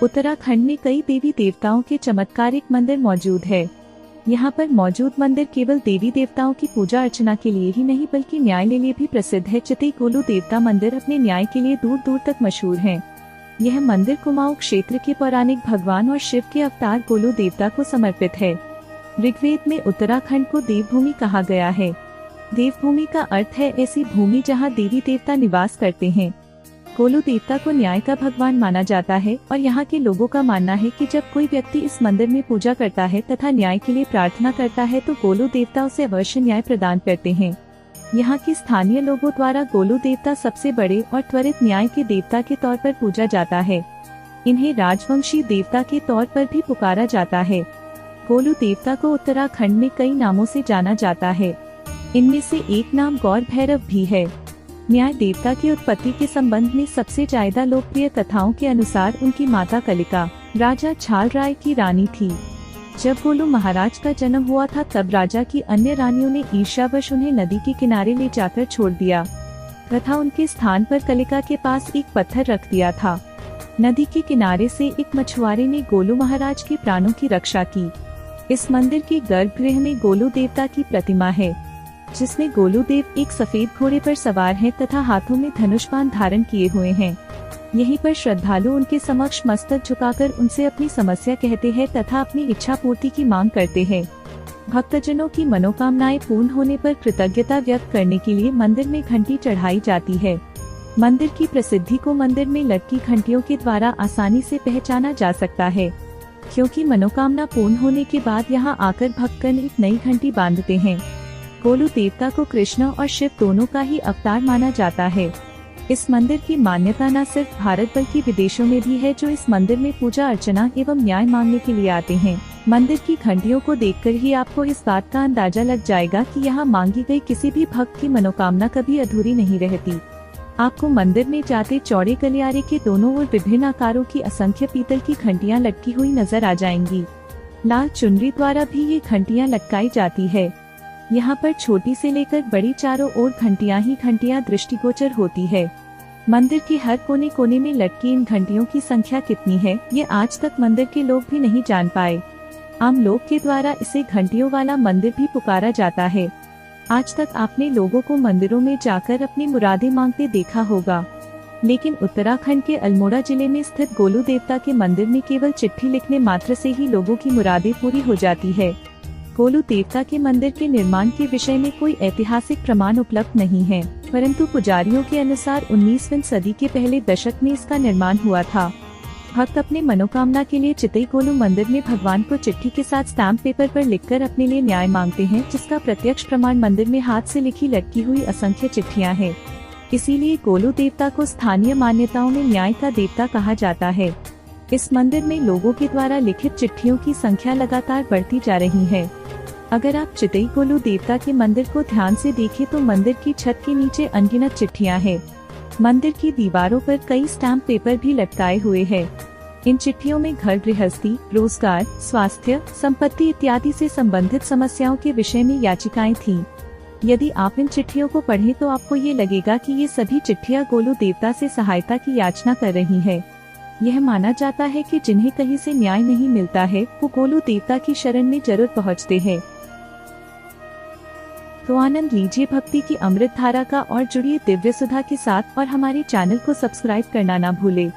उत्तराखंड में कई देवी देवताओं के चमत्कारिक मंदिर मौजूद है। यहाँ पर मौजूद मंदिर केवल देवी देवताओं की पूजा अर्चना के लिए ही नहीं बल्कि न्याय के लिए भी प्रसिद्ध है। चितई गोलू देवता मंदिर अपने न्याय के लिए दूर दूर तक मशहूर है। यह मंदिर कुमाऊं क्षेत्र के पौराणिक भगवान और शिव के अवतार गोलू देवता को समर्पित है। ऋग्वेद में उत्तराखंड को देवभूमि कहा गया है। देवभूमि का अर्थ है ऐसी भूमि जहाँ देवी देवता निवास करते हैं। गोलू देवता को न्याय का भगवान माना जाता है और यहाँ के लोगों का मानना है कि जब कोई व्यक्ति इस मंदिर में पूजा करता है तथा न्याय के लिए प्रार्थना करता है तो गोलू देवता उसे अवश्य न्याय प्रदान करते हैं। यहाँ की स्थानीय लोगों द्वारा गोलू देवता सबसे बड़े और त्वरित न्याय के देवता के तौर पर पूजा जाता है। इन्हें राजवंशी देवता के तौर पर भी पुकारा जाता है। गोलू देवता को उत्तराखंड में कई नामों से जाना जाता है। इनमें से एक नाम गौर भैरव भी है। न्याय देवता की उत्पत्ति के संबंध में सबसे ज्यादा लोकप्रिय कथाओं के अनुसार उनकी माता कलिका राजा छाल राय की रानी थी। जब गोलू महाराज का जन्म हुआ था तब राजा की अन्य रानियों ने ईर्ष्यावश उन्हें नदी के किनारे ले जाकर छोड़ दिया तथा उनके स्थान पर कलिका के पास एक पत्थर रख दिया था। नदी के किनारे से एक मछुआरे ने गोलू महाराज के प्राणों की रक्षा की। इस मंदिर के गर्भगृह में गोलू देवता की प्रतिमा है जिसमें गोलू देव एक सफेद घोड़े पर सवार हैं तथा हाथों में धनुष बाण धारण किए हुए हैं। यहीं पर श्रद्धालु उनके समक्ष मस्तक झुकाकर उनसे अपनी समस्या कहते हैं तथा अपनी इच्छा पूर्ति की मांग करते हैं। भक्तजनों की मनोकामनाएं पूर्ण होने पर कृतज्ञता व्यक्त करने के लिए मंदिर में घंटी चढ़ाई जाती है। मंदिर की प्रसिद्धि को मंदिर में लटकी घंटियों के द्वारा आसानी से पहचाना जा सकता है, क्योंकि मनोकामना पूर्ण होने के बाद यहाँ आकर भक्तगण एक नई घंटी बांधते हैं। गोलू देवता को कृष्ण और शिव दोनों का ही अवतार माना जाता है। इस मंदिर की मान्यता न सिर्फ भारत बल्कि विदेशों में भी है, जो इस मंदिर में पूजा अर्चना एवं न्याय मांगने के लिए आते हैं। मंदिर की घंटियों को देखकर ही आपको इस बात का अंदाजा लग जाएगा कि यहाँ मांगी गई किसी भी भक्त की मनोकामना कभी अधूरी नहीं रहती। आपको मंदिर में जाते चौड़े गलियारे के दोनों ओर विभिन्न आकारों की असंख्य पीतल की घंटियाँ लटकी हुई नजर आ जाएंगी। लाल चुनरी द्वारा भी ये घंटियाँ लटकाई जाती है। यहाँ पर छोटी से लेकर बड़ी चारों ओर घंटियाँ ही घंटियाँ दृष्टिगोचर होती है। मंदिर के हर कोने कोने में लटकी इन घंटियों की संख्या कितनी है ये आज तक मंदिर के लोग भी नहीं जान पाए। आम लोग के द्वारा इसे घंटियों वाला मंदिर भी पुकारा जाता है। आज तक आपने लोगों को मंदिरों में जाकर अपनी मुरादें मांगते देखा होगा, लेकिन उत्तराखंड के अल्मोड़ा जिले में स्थित गोलू देवता के मंदिर में केवल चिट्ठी लिखने मात्र से ही लोगों की मुरादें पूरी हो जाती है। गोलू देवता के मंदिर के निर्माण के विषय में कोई ऐतिहासिक प्रमाण उपलब्ध नहीं है, परंतु पुजारियों के अनुसार 19वीं सदी के पहले दशक में इसका निर्माण हुआ था। भक्त अपने मनोकामना के लिए चितई गोलू मंदिर में भगवान को चिट्ठी के साथ स्टैम्प पेपर पर लिखकर अपने लिए न्याय मांगते हैं, जिसका प्रत्यक्ष प्रमाण मंदिर में हाथ से लिखी लटकी हुई असंख्य चिट्ठियां हैं। इसीलिए गोलू देवता को स्थानीय मान्यताओं में न्याय का देवता कहा जाता है। इस मंदिर में लोगों के द्वारा लिखित चिट्ठियों की संख्या लगातार बढ़ती जा रही है। अगर आप चितई गोलू देवता के मंदिर को ध्यान से देखें तो मंदिर की छत के नीचे अनगिनत चिट्ठियां हैं। मंदिर की दीवारों पर कई स्टैम्प पेपर भी लटकाए हुए हैं। इन चिट्ठियों में घर गृहस्थी, रोजगार, स्वास्थ्य, संपत्ति इत्यादि से संबंधित समस्याओं के विषय में याचिकाएं थीं। यदि आप इन चिट्ठियों को पढ़ें तो आपको ये लगेगा कि ये सभी चिट्ठियां गोलू देवता से सहायता की याचना कर रही है। यह माना जाता है कि जिन्हें कहीं से न्याय नहीं मिलता है वो गोलू देवता की शरण में जरूर पहुँचते हैं। तो आनंद लीजिए भक्ति की अमृत धारा का और जुड़िए दिव्य सुधा के साथ और हमारे चैनल को सब्सक्राइब करना ना भूले।